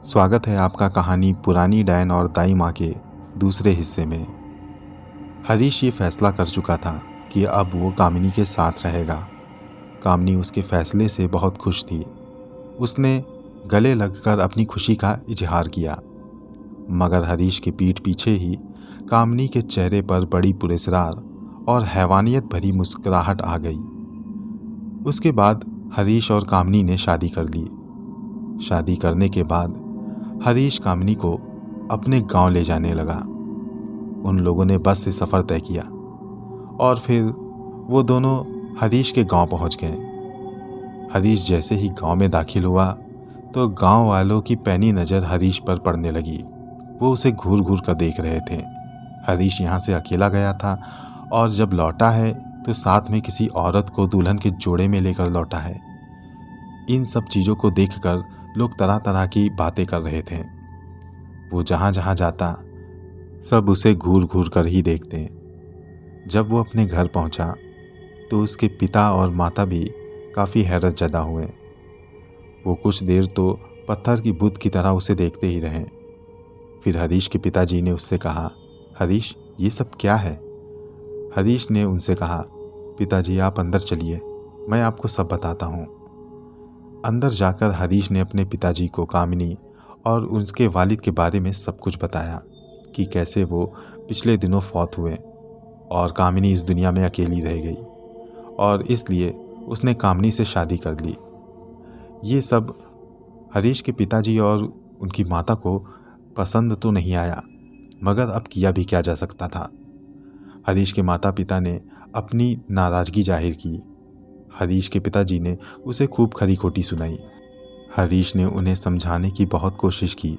स्वागत है आपका कहानी पुरानी डायन और दाई माँ के दूसरे हिस्से में। हरीश ये फैसला कर चुका था कि अब वो कामिनी के साथ रहेगा। कामिनी उसके फैसले से बहुत खुश थी। उसने गले लगकर अपनी खुशी का इजहार किया, मगर हरीश के पीठ पीछे ही कामिनी के चेहरे पर बड़ी पुरस्कार और हैवानियत भरी मुस्कुराहट आ गई। उसके बाद हरीश और कामिनी ने शादी कर ली। शादी करने के बाद हरीश कामिनी को अपने गांव ले जाने लगा। उन लोगों ने बस से सफ़र तय किया और फिर वो दोनों हरीश के गांव पहुंच गए। हरीश जैसे ही गांव में दाखिल हुआ तो गांव वालों की पैनी नज़र हरीश पर पड़ने लगी। वो उसे घूर घूर कर देख रहे थे। हरीश यहाँ से अकेला गया था और जब लौटा है तो साथ में किसी औरत को दुल्हन के जोड़े में लेकर लौटा है। इन सब चीज़ों को देखकर लोग तरह तरह की बातें कर रहे थे। वो जहाँ जहाँ जाता सब उसे घूर घूर कर ही देखते। जब वो अपने घर पहुंचा तो उसके पिता और माता भी काफ़ी हैरत ज़दा हुए। वो कुछ देर तो पत्थर की बुत की तरह उसे देखते ही रहे। फिर हरीश के पिताजी ने उससे कहा, हरीश ये सब क्या है? हरीश ने उनसे कहा, पिताजी आप अंदर चलिए, मैं आपको सब बताता हूँ। अंदर जाकर हरीश ने अपने पिताजी को कामिनी और उनके वालिद के बारे में सब कुछ बताया कि कैसे वो पिछले दिनों फौत हुए और कामिनी इस दुनिया में अकेली रह गई और इसलिए उसने कामिनी से शादी कर ली। ये सब हरीश के पिताजी और उनकी माता को पसंद तो नहीं आया, मगर अब किया भी क्या जा सकता था। हरीश के माता पिता ने अपनी नाराज़गी जाहिर की। हरीश के पिताजी ने उसे खूब खरी खोटी सुनाई। हरीश ने उन्हें समझाने की बहुत कोशिश की,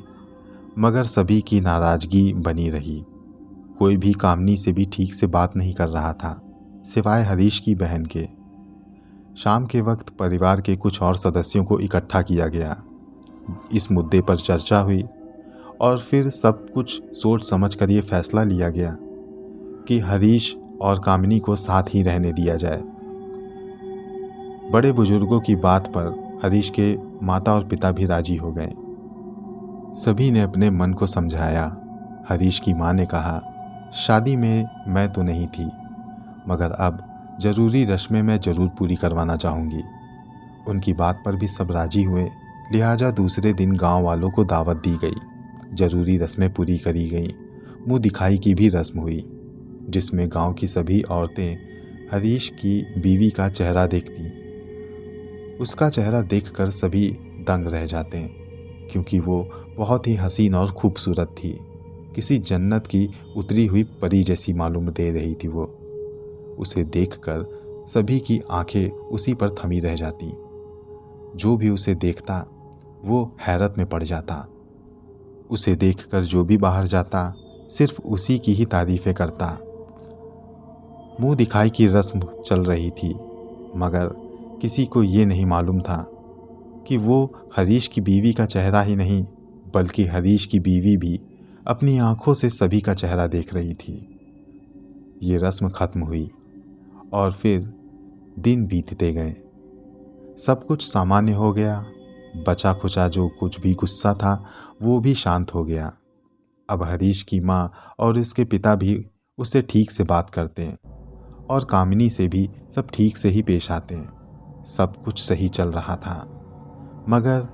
मगर सभी की नाराज़गी बनी रही। कोई भी कामिनी से भी ठीक से बात नहीं कर रहा था, सिवाय हरीश की बहन के। शाम के वक्त परिवार के कुछ और सदस्यों को इकट्ठा किया गया। इस मुद्दे पर चर्चा हुई और फिर सब कुछ सोच समझ कर ये फैसला लिया गया कि हरीश और कामिनी को साथ ही रहने दिया जाए। बड़े बुजुर्गों की बात पर हरीश के माता और पिता भी राजी हो गए। सभी ने अपने मन को समझाया। हरीश की माँ ने कहा, शादी में मैं तो नहीं थी, मगर अब ज़रूरी रस्में मैं ज़रूर पूरी करवाना चाहूँगी। उनकी बात पर भी सब राजी हुए, लिहाजा दूसरे दिन गांव वालों को दावत दी गई। ज़रूरी रस्में पूरी करी गईं। मुंह दिखाई की भी रस्म हुई, जिसमें गांव की सभी औरतें हरीश की बीवी का चेहरा देखती। उसका चेहरा देखकर सभी दंग रह जाते हैं, क्योंकि वो बहुत ही हसीन और खूबसूरत थी। किसी जन्नत की उतरी हुई परी जैसी मालूम दे रही थी वो। उसे देखकर सभी की आंखें उसी पर थमी रह जाती। जो भी उसे देखता वो हैरत में पड़ जाता। उसे देखकर जो भी बाहर जाता सिर्फ उसी की ही तारीफें करता। मुंह दिखाई की रस्म चल रही थी, मगर किसी को ये नहीं मालूम था कि वो हरीश की बीवी का चेहरा ही नहीं, बल्कि हरीश की बीवी भी अपनी आंखों से सभी का चेहरा देख रही थी। ये रस्म खत्म हुई और फिर दिन बीतते गए। सब कुछ सामान्य हो गया। बचा खुचा जो कुछ भी गुस्सा था वो भी शांत हो गया। अब हरीश की माँ और उसके पिता भी उससे ठीक से बात करते हैं और कामिनी से भी सब ठीक से ही पेश आते हैं। सब कुछ सही चल रहा था, मगर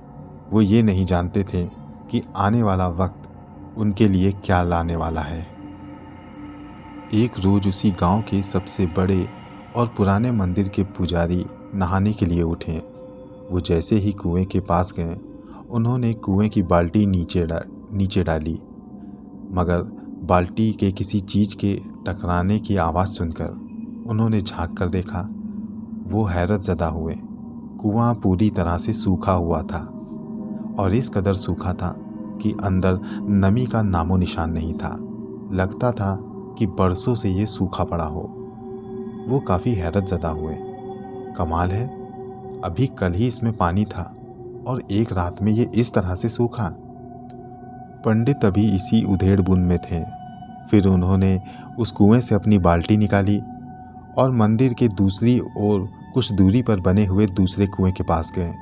वो ये नहीं जानते थे कि आने वाला वक्त उनके लिए क्या लाने वाला है। एक रोज उसी गांव के सबसे बड़े और पुराने मंदिर के पुजारी नहाने के लिए उठे। वो जैसे ही कुएं के पास गए, उन्होंने कुएं की बाल्टी नीचे डाली, मगर बाल्टी के किसी चीज़ के टकराने की आवाज़ सुनकर उन्होंने झांक कर देखा। वो हैरत ज़दा हुए। कुआं पूरी तरह से सूखा हुआ था और इस कदर सूखा था कि अंदर नमी का नामो निशान नहीं था। लगता था कि बरसों से ये सूखा पड़ा हो। वो काफ़ी हैरत ज़दा हुए। कमाल है, अभी कल ही इसमें पानी था और एक रात में ये इस तरह से सूखा। पंडित अभी इसी उधेड़ बुन में थे। फिर उन्होंने उस कुएं से अपनी बाल्टी निकाली और मंदिर के दूसरी ओर कुछ दूरी पर बने हुए दूसरे कुएं के पास गए।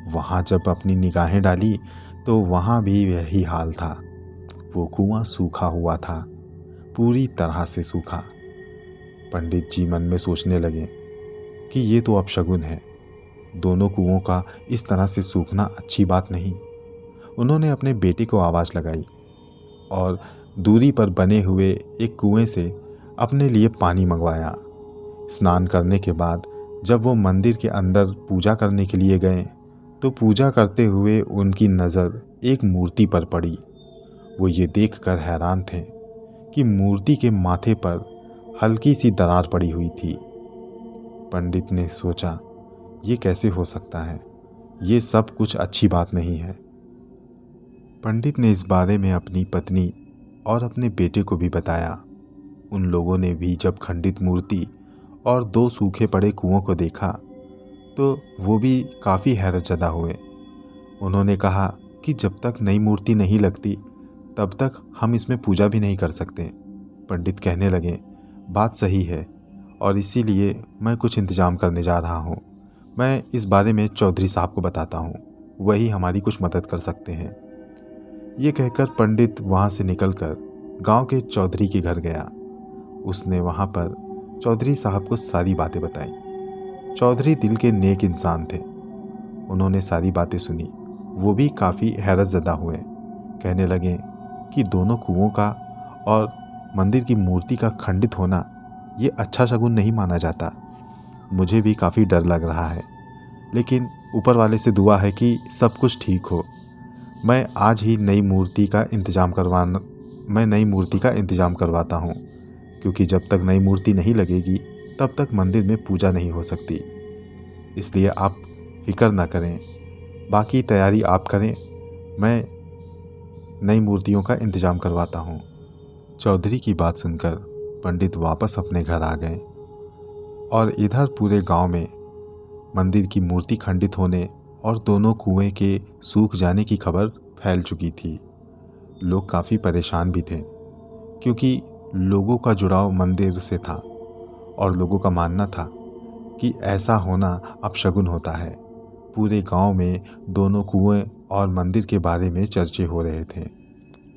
वहां जब अपनी निगाहें डाली तो वहाँ भी यही हाल था। वो कुआं सूखा हुआ था, पूरी तरह से सूखा। पंडित जी मन में सोचने लगे कि ये तो अपशगुन है, दोनों कुओं का इस तरह से सूखना अच्छी बात नहीं। उन्होंने अपने बेटे को आवाज़ लगाई और दूरी पर बने हुए एक कुएं से अपने लिए पानी मंगवाया। स्नान करने के बाद जब वो मंदिर के अंदर पूजा करने के लिए गए तो पूजा करते हुए उनकी नज़र एक मूर्ति पर पड़ी। वो ये देखकर हैरान थे कि मूर्ति के माथे पर हल्की सी दरार पड़ी हुई थी। पंडित ने सोचा, ये कैसे हो सकता है, ये सब कुछ अच्छी बात नहीं है। पंडित ने इस बारे में अपनी पत्नी और अपने बेटे को भी बताया। उन लोगों ने भी जब खंडित मूर्ति और दो सूखे पड़े कुओं को देखा तो वो भी काफ़ी हैरतज़दा हुए। उन्होंने कहा कि जब तक नई मूर्ति नहीं लगती तब तक हम इसमें पूजा भी नहीं कर सकते। पंडित कहने लगे, बात सही है और इसीलिए मैं कुछ इंतज़ाम करने जा रहा हूँ। मैं इस बारे में चौधरी साहब को बताता हूँ, वही हमारी कुछ मदद कर सकते हैं। ये कहकर पंडित वहाँ से निकलकर गांव के चौधरी के घर गया। उसने वहाँ पर चौधरी साहब को सारी बातें बताई। चौधरी दिल के नेक इंसान थे। उन्होंने सारी बातें सुनी। वो भी काफ़ी हैरतज़दा हुए। कहने लगे कि दोनों कुओं का और मंदिर की मूर्ति का खंडित होना ये अच्छा शगुन नहीं माना जाता। मुझे भी काफ़ी डर लग रहा है, लेकिन ऊपर वाले से दुआ है कि सब कुछ ठीक हो। मैं आज ही नई मूर्ति का इंतज़ाम करवाता हूँ, क्योंकि जब तक नई मूर्ति नहीं लगेगी तब तक मंदिर में पूजा नहीं हो सकती। इसलिए आप फिक्र ना करें, बाकी तैयारी आप करें, मैं नई मूर्तियों का इंतज़ाम करवाता हूँ। चौधरी की बात सुनकर पंडित वापस अपने घर आ गए और इधर पूरे गांव में मंदिर की मूर्ति खंडित होने और दोनों कुएं के सूख जाने की खबर फैल चुकी थी। लोग काफ़ी परेशान भी थे, क्योंकि लोगों का जुड़ाव मंदिर से था और लोगों का मानना था कि ऐसा होना अपशगुन होता है। पूरे गांव में दोनों कुएं और मंदिर के बारे में चर्चे हो रहे थे।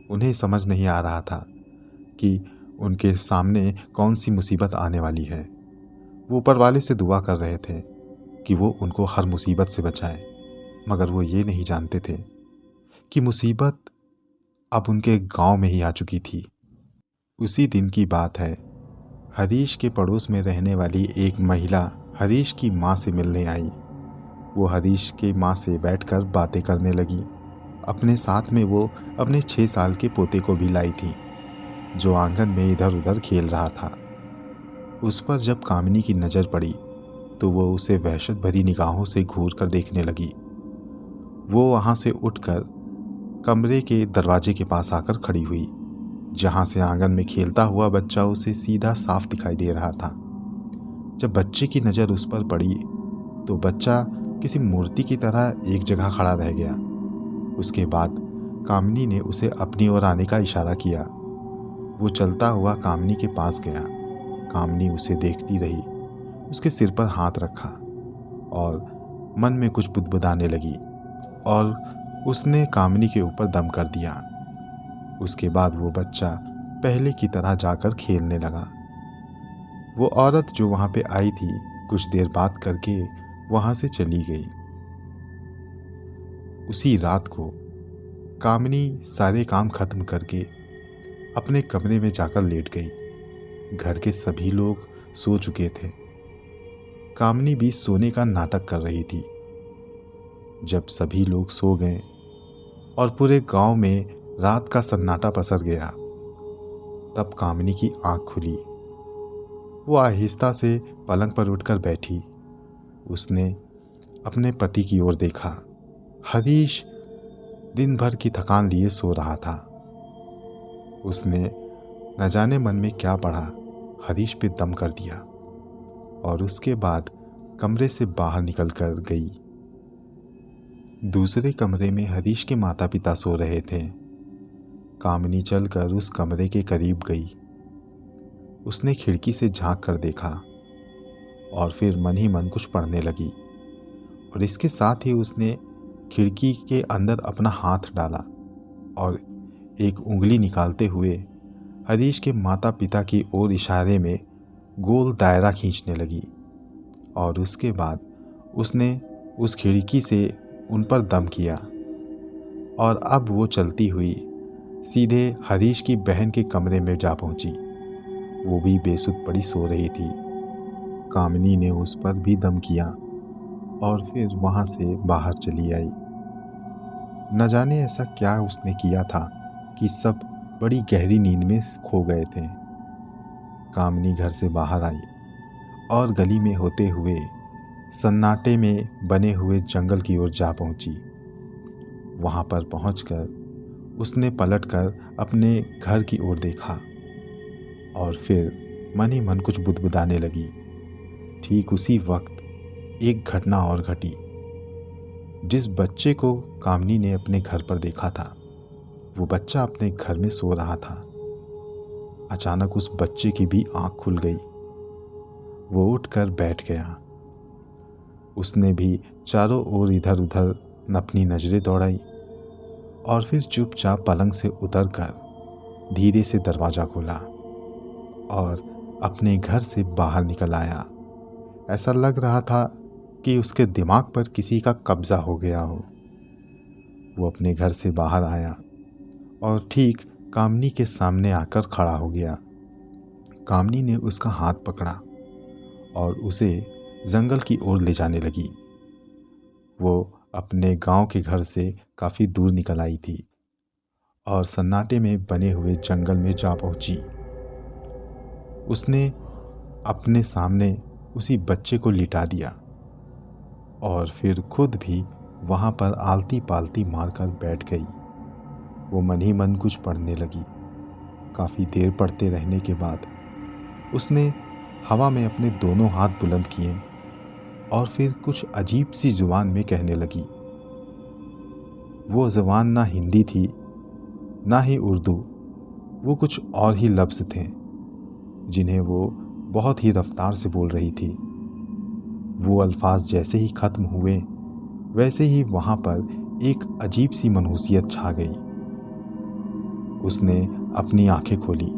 उन्हें समझ नहीं आ रहा था कि उनके सामने कौन सी मुसीबत आने वाली है। वो ऊपर वाले से दुआ कर रहे थे कि वो उनको हर मुसीबत से बचाए, मगर वो ये नहीं जानते थे कि मुसीबत अब उनके गांव में ही आ चुकी थी। उसी दिन की बात है। हरीश के पड़ोस में रहने वाली एक महिला हरीश की माँ से मिलने आई। वो हरीश की माँ से बैठकर बातें करने लगी। अपने साथ में वो अपने 6 साल के पोते को भी लाई थी, जो आंगन में इधर उधर खेल रहा था। उस पर जब कामिनी की नज़र पड़ी तो वो उसे वहशत भरी निगाहों से घूर कर देखने लगी। वो वहाँ से उठकर कमरे के दरवाजे के पास आकर खड़ी हुई, जहाँ से आंगन में खेलता हुआ बच्चा उसे सीधा साफ दिखाई दे रहा था। जब बच्चे की नज़र उस पर पड़ी तो बच्चा किसी मूर्ति की तरह एक जगह खड़ा रह गया। उसके बाद कामिनी ने उसे अपनी ओर आने का इशारा किया। वो चलता हुआ कामिनी के पास गया। कामिनी उसे देखती रही, उसके सिर पर हाथ रखा और मन में कुछ बुदबुदाने लगी और उसने कामिनी के ऊपर दम कर दिया। उसके बाद वो बच्चा पहले की तरह जाकर खेलने लगा। वो औरत जो वहाँ पे आई थी कुछ देर बात करके वहाँ से चली गई। उसी रात को कामिनी सारे काम खत्म करके अपने कमरे में जाकर लेट गई। घर के सभी लोग सो चुके थे। कामिनी भी सोने का नाटक कर रही थी। जब सभी लोग सो गए और पूरे गांव में रात का सन्नाटा पसर गया, तब कामिनी की आंख खुली। वो आहिस्ता से पलंग पर उठकर बैठी। उसने अपने पति की ओर देखा। हरीश दिन भर की थकान लिए सो रहा था। उसने न जाने मन में क्या पढ़ा, हरीश पे दम कर दिया और उसके बाद कमरे से बाहर निकल कर गई। दूसरे कमरे में हरीश के माता पिता सो रहे थे। कामिनी चलकर उस कमरे के करीब गई। उसने खिड़की से झांक कर देखा और फिर मन ही मन कुछ पढ़ने लगी और इसके साथ ही उसने खिड़की के अंदर अपना हाथ डाला और एक उंगली निकालते हुए हरीश के माता पिता की ओर इशारे में गोल दायरा खींचने लगी और उसके बाद उसने उस खिड़की से उन पर दम किया और अब वो चलती हुई सीधे हरीश की बहन के कमरे में जा पहुंची। वो भी बेसुध पड़ी सो रही थी। कामिनी ने उस पर भी दम किया और फिर वहां से बाहर चली आई। न जाने ऐसा क्या उसने किया था कि सब बड़ी गहरी नींद में खो गए थे। कामिनी घर से बाहर आई और गली में होते हुए सन्नाटे में बने हुए जंगल की ओर जा पहुंची। वहां पर पहुंचकर उसने पलटकर अपने घर की ओर देखा और फिर मन ही मन कुछ बुदबुदाने लगी। ठीक उसी वक्त एक घटना और घटी। जिस बच्चे को कामिनी ने अपने घर पर देखा था, वो बच्चा अपने घर में सो रहा था। अचानक उस बच्चे की भी आंख खुल गई। वो उठकर बैठ गया। उसने भी चारों ओर इधर उधर अपनी नजरें दौड़ाई और फिर चुपचाप पलंग से उतरकर धीरे से दरवाज़ा खोला और अपने घर से बाहर निकल आया। ऐसा लग रहा था कि उसके दिमाग पर किसी का कब्जा हो गया हो। वो अपने घर से बाहर आया और ठीक कामिनी के सामने आकर खड़ा हो गया। कामिनी ने उसका हाथ पकड़ा और उसे जंगल की ओर ले जाने लगी। वो अपने गांव के घर से काफ़ी दूर निकल आई थी और सन्नाटे में बने हुए जंगल में जा पहुंची। उसने अपने सामने उसी बच्चे को लिटा दिया और फिर खुद भी वहां पर आलती पालती मारकर बैठ गई। वो मन ही मन कुछ पढ़ने लगी। काफ़ी देर पढ़ते रहने के बाद उसने हवा में अपने दोनों हाथ बुलंद किए और फिर कुछ अजीब सी जुबान में कहने लगी। वो जुबान ना हिंदी थी ना ही उर्दू, वो कुछ और ही लफ्ज़ थे जिन्हें वो बहुत ही रफ्तार से बोल रही थी। वो अल्फाज जैसे ही ख़त्म हुए वैसे ही वहाँ पर एक अजीब सी मनहूसियत छा गई। उसने अपनी आंखें खोली।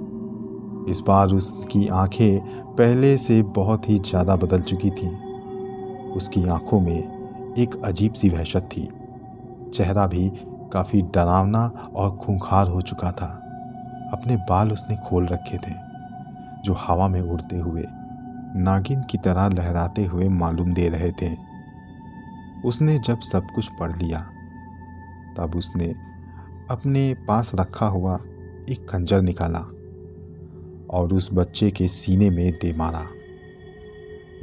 इस बार उसकी आंखें पहले से बहुत ही ज़्यादा बदल चुकी थीं। उसकी आंखों में एक अजीब सी वहशत थी। चेहरा भी काफ़ी डरावना और खूंखार हो चुका था। अपने बाल उसने खोल रखे थे जो हवा में उड़ते हुए नागिन की तरह लहराते हुए मालूम दे रहे थे। उसने जब सब कुछ पढ़ लिया तब उसने अपने पास रखा हुआ एक खंजर निकाला और उस बच्चे के सीने में दे मारा।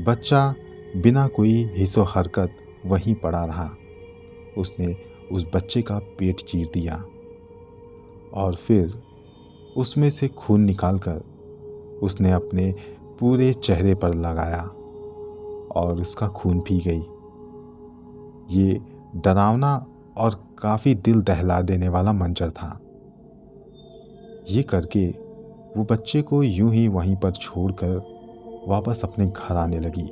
बच्चा बिना कोई हिस्सो हरकत वहीं पड़ा रहा। उसने उस बच्चे का पेट चीर दिया और फिर उसमें से खून निकालकर उसने अपने पूरे चेहरे पर लगाया और उसका खून पी गई। ये डरावना और काफ़ी दिल दहला देने वाला मंजर था। ये करके वो बच्चे को यूं ही वहीं पर छोड़कर वापस अपने घर आने लगी।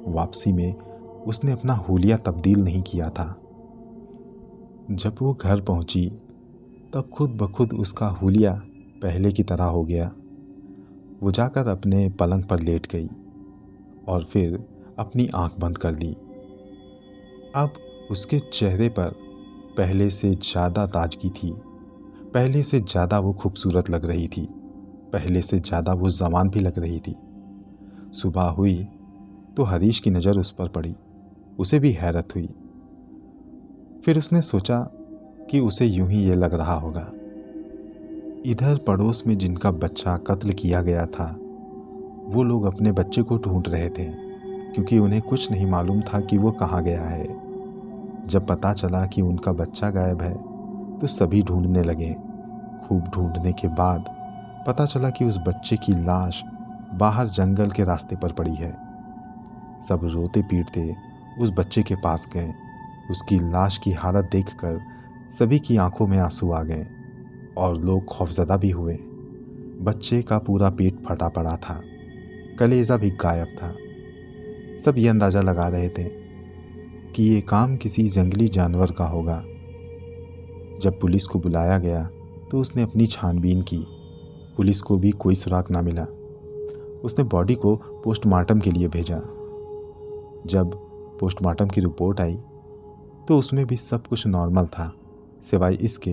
वापसी में उसने अपना हुलिया तब्दील नहीं किया था। जब वो घर पहुंची तब खुद ब खुद उसका हुलिया पहले की तरह हो गया। वो जाकर अपने पलंग पर लेट गई और फिर अपनी आंख बंद कर ली। अब उसके चेहरे पर पहले से ज़्यादा ताजगी थी। पहले से ज़्यादा वो खूबसूरत लग रही थी। पहले से ज़्यादा वो जवान भी लग रही थी। सुबह हुई तो हरीश की नज़र उस पर पड़ी। उसे भी हैरत हुई। फिर उसने सोचा कि उसे यूं ही ये लग रहा होगा। इधर पड़ोस में जिनका बच्चा कत्ल किया गया था वो लोग अपने बच्चे को ढूंढ रहे थे क्योंकि उन्हें कुछ नहीं मालूम था कि वो कहाँ गया है। जब पता चला कि उनका बच्चा गायब है तो सभी ढूंढने लगे। खूब ढूंढने के बाद पता चला कि उस बच्चे की लाश बाहर जंगल के रास्ते पर पड़ी है। सब रोते पीटते उस बच्चे के पास गए। उसकी लाश की हालत देखकर सभी की आंखों में आंसू आ गए और लोग खौफजदा भी हुए। बच्चे का पूरा पेट फटा पड़ा था, कलेजा भी गायब था। सब ये अंदाज़ा लगा रहे थे कि ये काम किसी जंगली जानवर का होगा। जब पुलिस को बुलाया गया तो उसने अपनी छानबीन की। पुलिस को भी कोई सुराग ना मिला। उसने बॉडी को पोस्टमार्टम के लिए भेजा। जब पोस्टमार्टम की रिपोर्ट आई तो उसमें भी सब कुछ नॉर्मल था, सिवाय इसके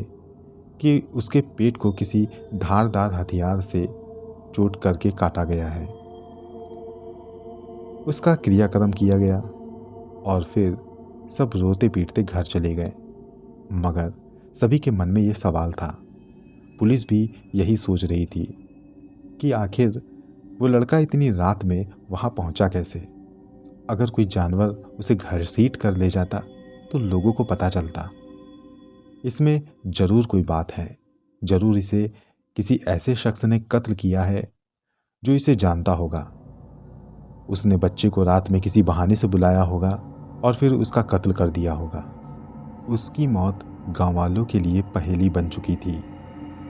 कि उसके पेट को किसी धारदार हथियार से चोट करके काटा गया है। उसका क्रियाक्रम किया गया और फिर सब रोते पीटते घर चले गए। मगर सभी के मन में ये सवाल था, पुलिस भी यही सोच रही थी कि आखिर वो लड़का इतनी रात में वहाँ पहुँचा कैसे। अगर कोई जानवर उसे घसीट कर ले जाता तो लोगों को पता चलता। इसमें ज़रूर कोई बात है, ज़रूर इसे किसी ऐसे शख्स ने कत्ल किया है जो इसे जानता होगा। उसने बच्चे को रात में किसी बहाने से बुलाया होगा और फिर उसका कत्ल कर दिया होगा। उसकी मौत गांव वालों के लिए पहेली बन चुकी थी।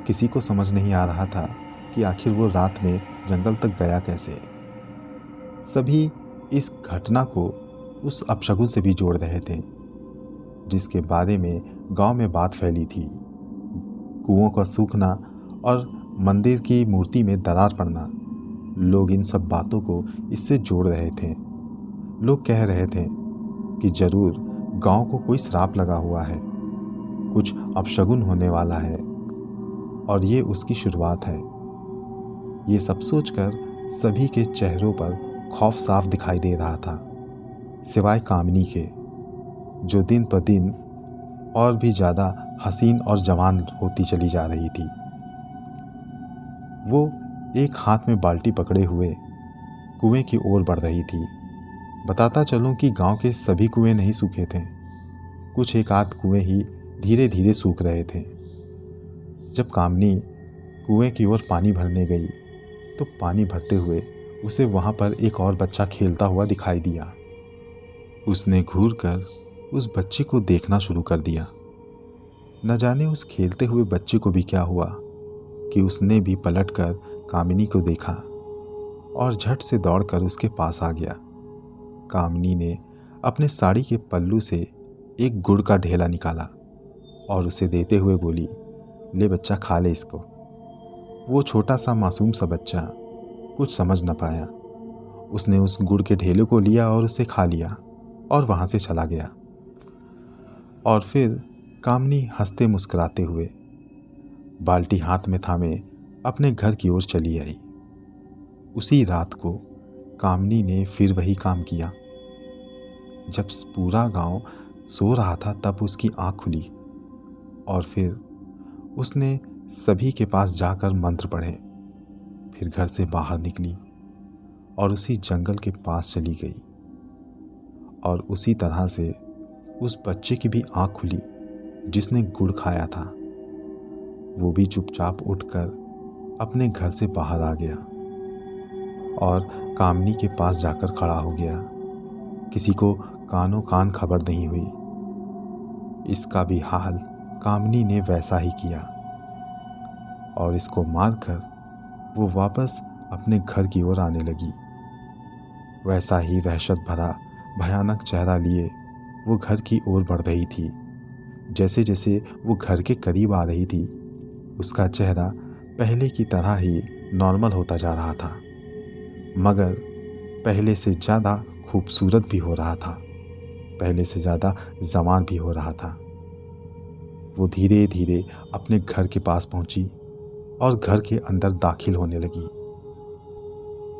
किसी को समझ नहीं आ रहा था कि आखिर वो रात में जंगल तक गया कैसे। सभी इस घटना को उस अपशगुन से भी जोड़ रहे थे जिसके बारे में गांव में बात फैली थी। कुओं का सूखना और मंदिर की मूर्ति में दरार पड़ना, लोग इन सब बातों को इससे जोड़ रहे थे। लोग कह रहे थे कि जरूर गांव को कोई श्राप लगा हुआ है, कुछ अपशगुन होने वाला है और ये उसकी शुरुआत है। ये सब सोचकर सभी के चेहरों पर खौफ साफ दिखाई दे रहा था, सिवाय कामिनी के, जो दिन पर दिन और भी ज़्यादा हसीन और जवान होती चली जा रही थी। वो एक हाथ में बाल्टी पकड़े हुए कुएं की ओर बढ़ रही थी। बताता चलूं कि गांव के सभी कुएं नहीं सूखे थे, कुछ एक आध कुएं ही धीरे धीरे सूख रहे थे। जब कामिनी कुएं की ओर पानी भरने गई तो पानी भरते हुए उसे वहां पर एक और बच्चा खेलता हुआ दिखाई दिया। उसने घूरकर उस बच्चे को देखना शुरू कर दिया। न जाने उस खेलते हुए बच्चे को भी क्या हुआ कि उसने भी पलटकर कामिनी को देखा और झट से दौड़कर उसके पास आ गया। कामिनी ने अपने साड़ी के पल्लू से एक गुड़ का ढेला निकाला और उसे देते हुए बोली, ले बच्चा, खा ले इसको। वो छोटा सा मासूम सा बच्चा कुछ समझ न पाया। उसने उस गुड़ के ढेले को लिया और उसे खा लिया और वहाँ से चला गया। और फिर कामिनी हंसते मुस्कुराते हुए बाल्टी हाथ में थामे अपने घर की ओर चली आई। उसी रात को कामिनी ने फिर वही काम किया। जब पूरा गांव सो रहा था तब उसकी आंख खुली और फिर उसने सभी के पास जाकर मंत्र पढ़े। फिर घर से बाहर निकली और उसी जंगल के पास चली गई। और उसी तरह से उस बच्चे की भी आंख खुली जिसने गुड़ खाया था। वो भी चुपचाप उठकर अपने घर से बाहर आ गया और कामिनी के पास जाकर खड़ा हो गया। किसी को कानों कान खबर नहीं हुई। इसका भी हाल कामिनी ने वैसा ही किया और इसको मारकर वो वापस अपने घर की ओर आने लगी। वैसा ही वहशत भरा भयानक चेहरा लिए वो घर की ओर बढ़ रही थी। जैसे जैसे वो घर के करीब आ रही थी उसका चेहरा पहले की तरह ही नॉर्मल होता जा रहा था, मगर पहले से ज़्यादा खूबसूरत भी हो रहा था, पहले से ज़्यादा जवान भी हो रहा था। वो धीरे धीरे अपने घर के पास पहुंची और घर के अंदर दाखिल होने लगी।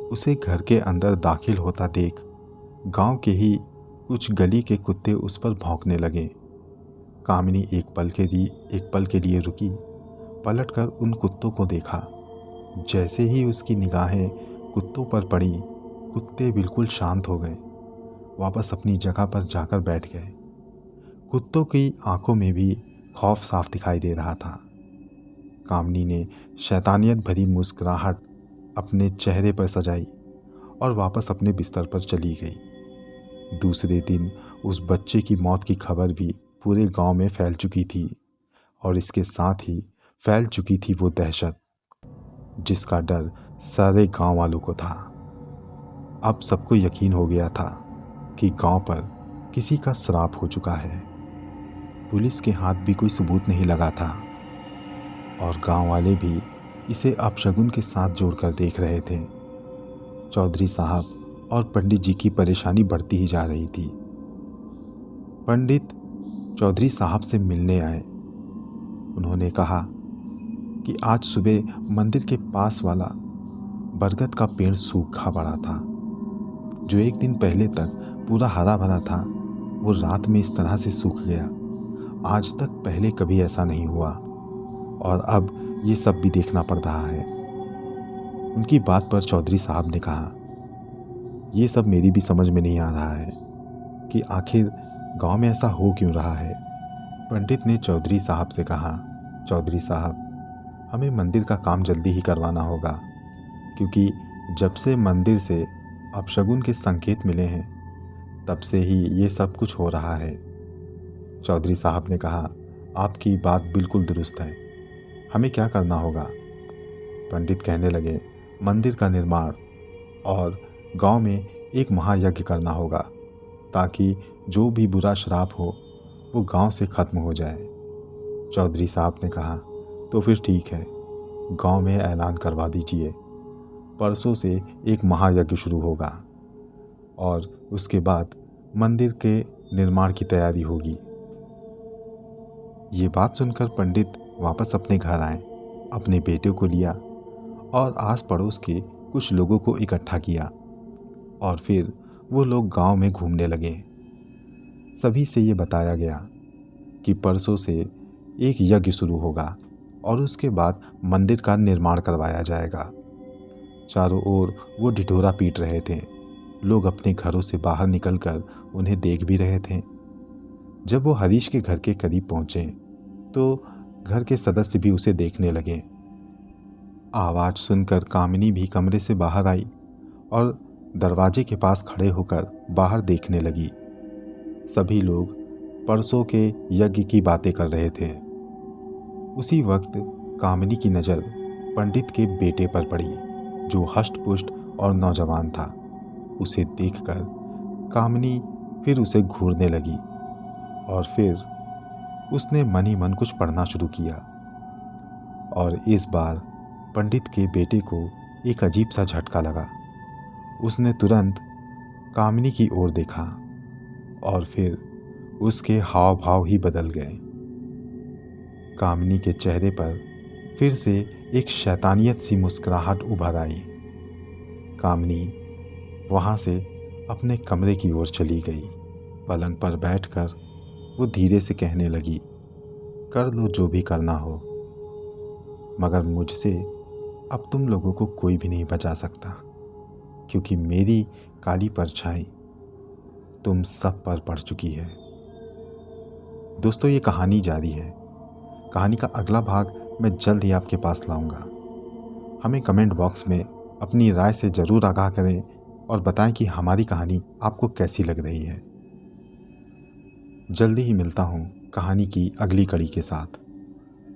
उसे घर के अंदर दाखिल होता देख गांव के ही कुछ गली के कुत्ते उस पर भौंकने लगे। कामिनी एक पल के लिए रुकी, पलटकर उन कुत्तों को देखा। जैसे ही उसकी निगाहें कुत्तों पर पड़ी, कुत्ते बिल्कुल शांत हो गए, वापस अपनी जगह पर जाकर बैठ गए। कुत्तों की आंखों में भी खौफ साफ दिखाई दे रहा था। कामिनी ने शैतानियत भरी मुस्कुराहट अपने चेहरे पर सजाई और वापस अपने बिस्तर पर चली गई। दूसरे दिन उस बच्चे की मौत की खबर भी पूरे गांव में फैल चुकी थी और इसके साथ ही फैल चुकी थी वो दहशत जिसका डर सारे गांव वालों को था। अब सबको यकीन हो गया था कि गांव पर किसी का श्राप हो चुका है। पुलिस के हाथ भी कोई सबूत नहीं लगा था और गांव वाले भी इसे अपशगुन के साथ जोड़कर देख रहे थे। चौधरी साहब और पंडित जी की परेशानी बढ़ती ही जा रही थी। पंडित चौधरी साहब से मिलने आए। उन्होंने कहा कि आज सुबह मंदिर के पास वाला बरगद का पेड़ सूखा पड़ा था। जो एक दिन पहले तक पूरा हरा भरा था, वो रात में इस तरह से सूख गया। आज तक पहले कभी ऐसा नहीं हुआ और अब ये सब भी देखना पड़ रहा है। उनकी बात पर चौधरी साहब ने कहा, ये सब मेरी भी समझ में नहीं आ रहा है कि आखिर गांव में ऐसा हो क्यों रहा है। पंडित ने चौधरी साहब से कहा, चौधरी साहब, हमें मंदिर का काम जल्दी ही करवाना होगा, क्योंकि जब से मंदिर से अपशगुन के संकेत मिले हैं तब से ही ये सब कुछ हो रहा है। चौधरी साहब ने कहा, आपकी बात बिल्कुल दुरुस्त है, हमें क्या करना होगा। पंडित कहने लगे, मंदिर का निर्माण और गांव में एक महायज्ञ करना होगा ताकि जो भी बुरा श्राप हो वो गांव से खत्म हो जाए। चौधरी साहब ने कहा, तो फिर ठीक है, गांव में ऐलान करवा दीजिए, परसों से एक महायज्ञ शुरू होगा और उसके बाद मंदिर के निर्माण की तैयारी होगी। ये बात सुनकर पंडित वापस अपने घर आए, अपने बेटे को लिया और आस पड़ोस के कुछ लोगों को इकट्ठा किया और फिर वो लोग गांव में घूमने लगे। सभी से ये बताया गया कि परसों से एक यज्ञ शुरू होगा और उसके बाद मंदिर का निर्माण करवाया जाएगा। चारों ओर वो ढिढोरा पीट रहे थे। लोग अपने घरों से बाहर निकलकर उन्हें देख भी रहे थे। जब वो हरीश के घर के करीब पहुंचे तो घर के सदस्य भी उसे देखने लगे। आवाज़ सुनकर कामिनी भी कमरे से बाहर आई और दरवाजे के पास खड़े होकर बाहर देखने लगी। सभी लोग परसों के यज्ञ की बातें कर रहे थे। उसी वक्त कामिनी की नज़र पंडित के बेटे पर पड़ी, जो हष्ट-पुष्ट और नौजवान था। उसे देखकर कामिनी फिर उसे घूरने लगी और फिर उसने मन ही मन कुछ पढ़ना शुरू किया और इस बार पंडित के बेटे को एक अजीब सा झटका लगा। उसने तुरंत कामिनी की ओर देखा और फिर उसके हाव भाव ही बदल गए। कामिनी के चेहरे पर फिर से एक शैतानियत सी मुस्कुराहट उभर आई। कामिनी वहाँ से अपने कमरे की ओर चली गई। पलंग पर बैठकर वो धीरे से कहने लगी, कर लो जो भी करना हो, मगर मुझसे अब तुम लोगों को कोई भी नहीं बचा सकता, क्योंकि मेरी काली परछाई तुम सब पर पड़ चुकी है। दोस्तों, ये कहानी जारी है। कहानी का अगला भाग मैं जल्द ही आपके पास लाऊंगा। हमें कमेंट बॉक्स में अपनी राय से ज़रूर आगाह करें और बताएं कि हमारी कहानी आपको कैसी लग रही है। जल्दी ही मिलता हूँ कहानी की अगली कड़ी के साथ।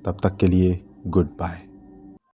तब तक के लिए गुड बाय।